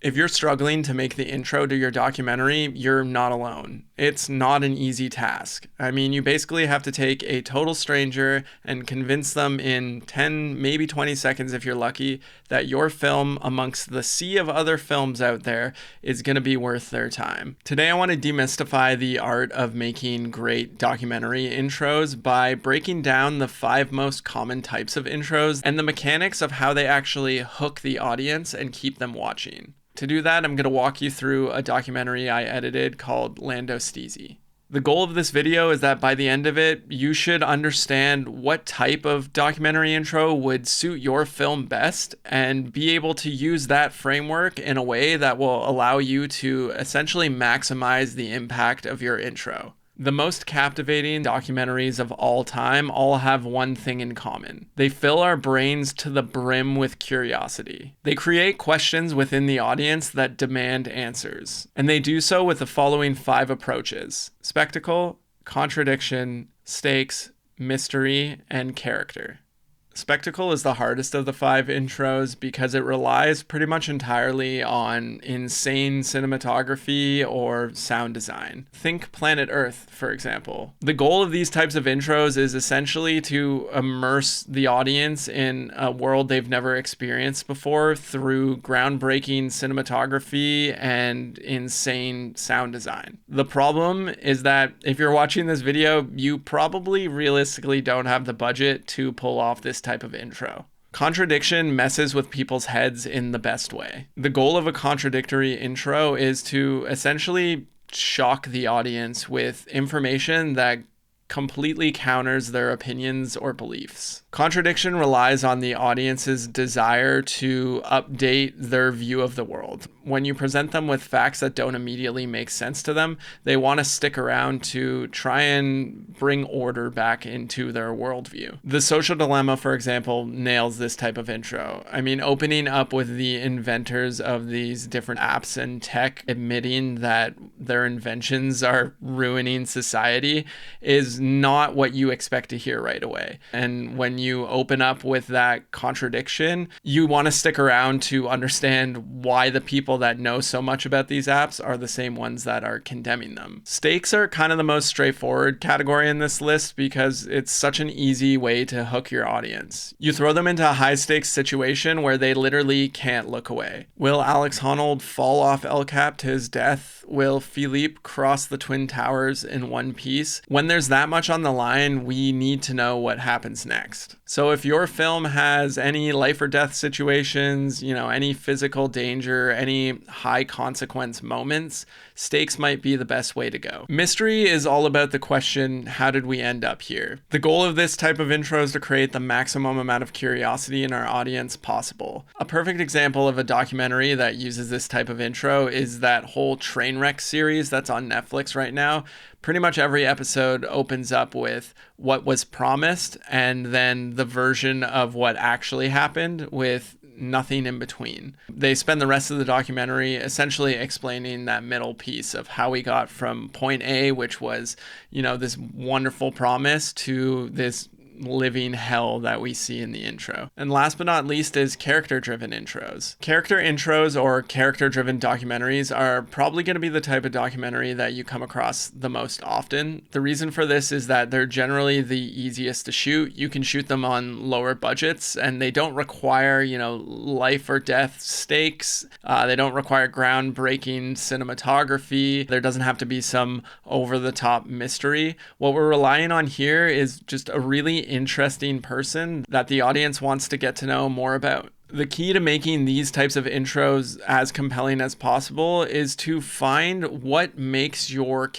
If you're struggling to make the intro to your documentary, you're not alone. It's not an easy task. I mean, you basically have to take a total stranger and convince them in 10, maybe 20 seconds if you're lucky, that your film, amongst the sea of other films out there, is going to be worth their time. Today, I want to demystify the art of making great documentary intros by breaking down the 5 most common types of intros and the mechanics of how they actually hook the audience and keep them watching. To do that, I'm going to walk you through a documentary I edited called Lando Steezy. The goal of this video is that by the end of it, you should understand what type of documentary intro would suit your film best and be able to use that framework in a way that will allow you to essentially maximize the impact of your intro. The most captivating documentaries of all time all have one thing in common. They fill our brains to the brim with curiosity. They create questions within the audience that demand answers. And they do so with the following 5 approaches: spectacle, contradiction, stakes, mystery, and character. Spectacle is the hardest of the 5 intros because it relies pretty much entirely on insane cinematography or sound design. Think Planet Earth, for example. The goal of these types of intros is essentially to immerse the audience in a world they've never experienced before through groundbreaking cinematography and insane sound design. The problem is that if you're watching this video, you probably realistically don't have the budget to pull off this type of intro. Contradiction messes with people's heads in the best way. The goal of a contradictory intro is to essentially shock the audience with information that completely counters their opinions or beliefs. Contradiction relies on the audience's desire to update their view of the world. When you present them with facts that don't immediately make sense to them, they want to stick around to try and bring order back into their worldview. The Social Dilemma, for example, nails this type of intro. I mean, opening up with the inventors of these different apps and tech admitting that their inventions are ruining society is not what you expect to hear right away. And when you open up with that contradiction, you want to stick around to understand why the people that know so much about these apps are the same ones that are condemning them. Stakes are kind of the most straightforward category in this list because it's such an easy way to hook your audience. You throw them into a high stakes situation where they literally can't look away. Will Alex Honnold fall off El Cap to his death? Will Philippe cross the Twin Towers in one piece? When there's that much on the line, we need to know what happens next. So if your film has any life or death situations, any physical danger, any high consequence moments, stakes might be the best way to go. Mystery is all about the question, how did we end up here? The goal of this type of intro is to create the maximum amount of curiosity in our audience possible. A perfect example of a documentary that uses this type of intro is that whole Trainwreck series that's on Netflix right now. Pretty much every episode opens up with what was promised and then the version of what actually happened with nothing in between. They spend the rest of the documentary essentially explaining that middle piece of how we got from point A, which was, this wonderful promise, to this living hell that we see in the intro. And last but not least is character-driven intros. Character intros or character-driven documentaries are probably going to be the type of documentary that you come across the most often. The reason for this is that they're generally the easiest to shoot. You can shoot them on lower budgets and they don't require, life or death stakes. They don't require groundbreaking cinematography. There doesn't have to be some over-the-top mystery. What we're relying on here is just a really interesting person that the audience wants to get to know more about. The key to making these types of intros as compelling as possible is to find what makes your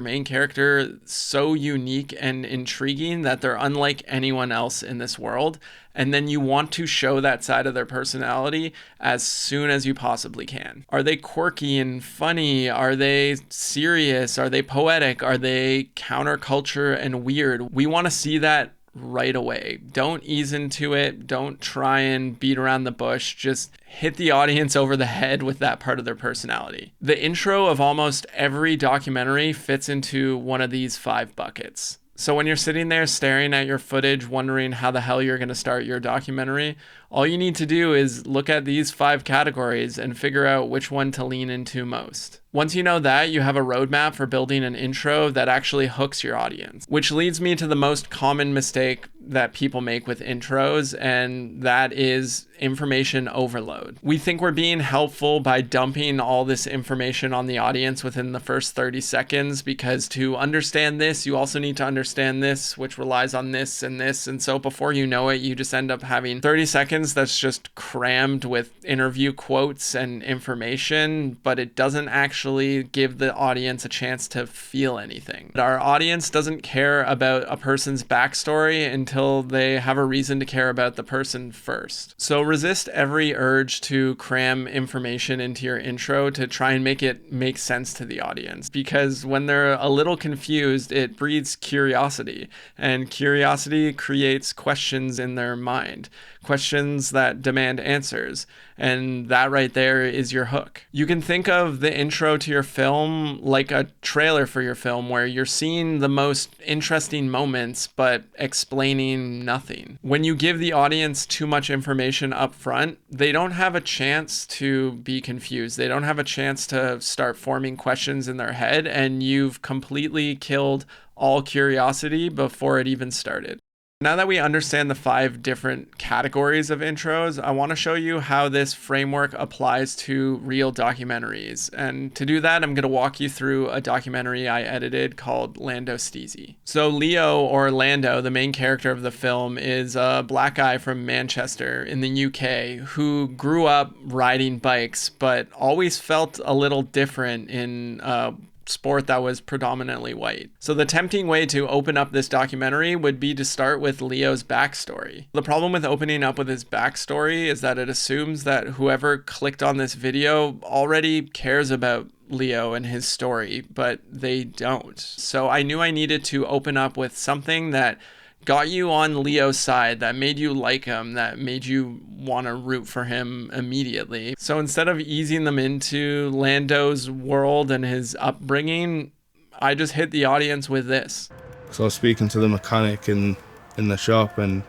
main character, so unique and intriguing that they're unlike anyone else in this world. And then you want to show that side of their personality as soon as you possibly can. Are they quirky and funny? Are they serious? Are they poetic? Are they counterculture and weird? We want to see that right away. Don't ease into it. Don't try and beat around the bush. Just hit the audience over the head with that part of their personality. The intro of almost every documentary fits into one of these 5 buckets. So when you're sitting there staring at your footage, wondering how the hell you're going to start your documentary, All you need to do is look at these 5 categories and figure out which one to lean into most. Once you know that, you have a roadmap for building an intro that actually hooks your audience, which leads me to the most common mistake that people make with intros, and that is information overload. We think we're being helpful by dumping all this information on the audience within the first 30 seconds, because to understand this, you also need to understand this, which relies on this and this. And so before you know it, you just end up having 30 seconds that's just crammed with interview quotes and information, but it doesn't actually give the audience a chance to feel anything. Our audience doesn't care about a person's backstory until they have a reason to care about the person first. So resist every urge to cram information into your intro to try and make it make sense to the audience, because when they're a little confused, it breeds curiosity, and curiosity creates questions in their mind, questions that demand answers. And that right there is your hook. You can think of the intro to your film like a trailer for your film, where you're seeing the most interesting moments but explaining nothing. When you give the audience too much information up front, they don't have a chance to be confused. They don't have a chance to start forming questions in their head, and you've completely killed all curiosity before it even started. Now that we understand the 5 different categories of intros, I want to show you how this framework applies to real documentaries. And to do that, I'm going to walk you through a documentary I edited called Lando Steezy. So Leo, or Lando, the main character of the film, is a black guy from Manchester in the UK who grew up riding bikes, but always felt a little different in sport that was predominantly white. So the tempting way to open up this documentary would be to start with Leo's backstory. The problem with opening up with his backstory is that it assumes that whoever clicked on this video already cares about Leo and his story, but they don't. So I knew I needed to open up with something that got you on Leo's side, that made you like him, that made you want to root for him immediately. So instead of easing them into Lando's world and his upbringing, I just hit the audience with this. So I was speaking to the mechanic in the shop, and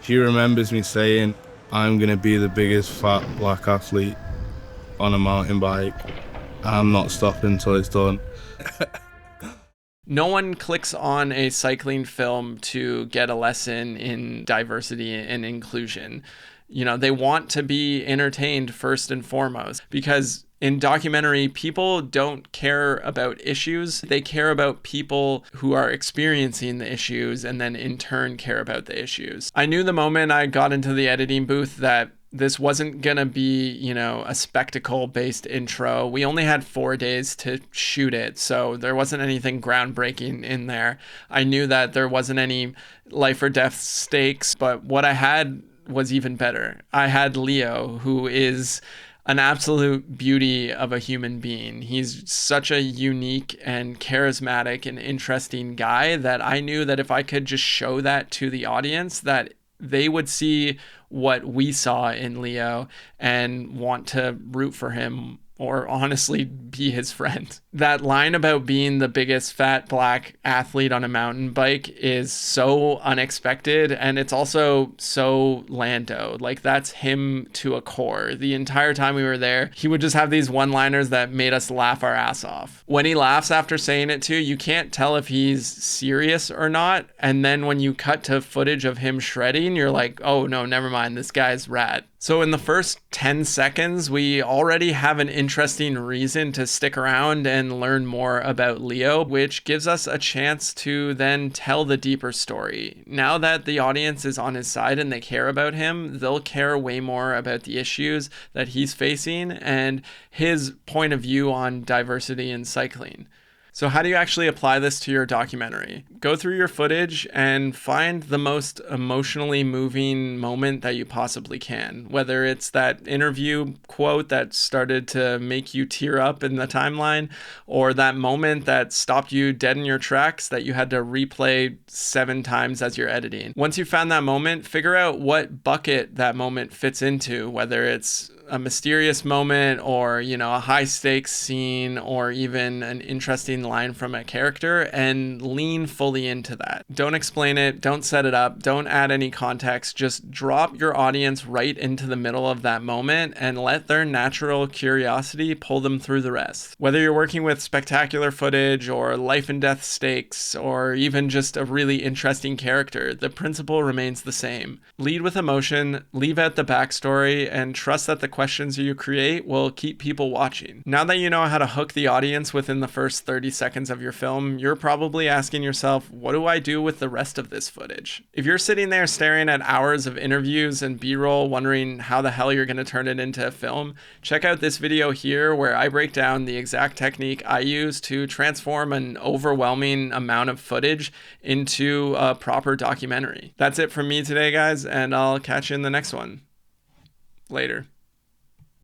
he remembers me saying, "I'm going to be the biggest fat black athlete on a mountain bike. I'm not stopping until it's done." No one clicks on a cycling film to get a lesson in diversity and inclusion. You know, they want to be entertained first and foremost, because in documentary, people don't care about issues. They care about people who are experiencing the issues, and then in turn care about the issues. I knew the moment I got into the editing booth that this wasn't going to be, a spectacle-based intro. We only had 4 days to shoot it, so there wasn't anything groundbreaking in there. I knew that there wasn't any life or death stakes, but what I had was even better. I had Leo, who is an absolute beauty of a human being. He's such a unique and charismatic and interesting guy that I knew that if I could just show that to the audience, that they would see what we saw in Leo and want to root for him, or honestly be his friend. That line about being the biggest fat black athlete on a mountain bike is so unexpected, and it's also so Lando. Like, that's him to a core. The entire time we were there, he would just have these one-liners that made us laugh our ass off. When he laughs after saying it too, you can't tell if he's serious or not, and then when you cut to footage of him shredding, you're like, oh no, never mind, this guy's rad. So in the first 10 seconds, we already have an interesting reason to stick around and learn more about Leo, which gives us a chance to then tell the deeper story. Now that the audience is on his side and they care about him, they'll care way more about the issues that he's facing and his point of view on diversity in cycling. So how do you actually apply this to your documentary? Go through your footage and find the most emotionally moving moment that you possibly can. Whether it's that interview quote that started to make you tear up in the timeline, or that moment that stopped you dead in your tracks that you had to replay 7 times as you're editing. Once you found that moment, figure out what bucket that moment fits into, whether it's a mysterious moment or, a high stakes scene or even an interesting line from a character and lean fully into that. Don't explain it. Don't set it up. Don't add any context. Just drop your audience right into the middle of that moment and let their natural curiosity pull them through the rest. Whether you're working with spectacular footage or life and death stakes or even just a really interesting character, the principle remains the same. Lead with emotion, leave out the backstory, and trust that the questions you create will keep people watching. Now that you know how to hook the audience within the first 30 seconds of your film, you're probably asking yourself, what do I do with the rest of this footage? If you're sitting there staring at hours of interviews and B-roll wondering how the hell you're going to turn it into a film, check out this video here where I break down the exact technique I use to transform an overwhelming amount of footage into a proper documentary. That's it from me today, guys, and I'll catch you in the next one. Later.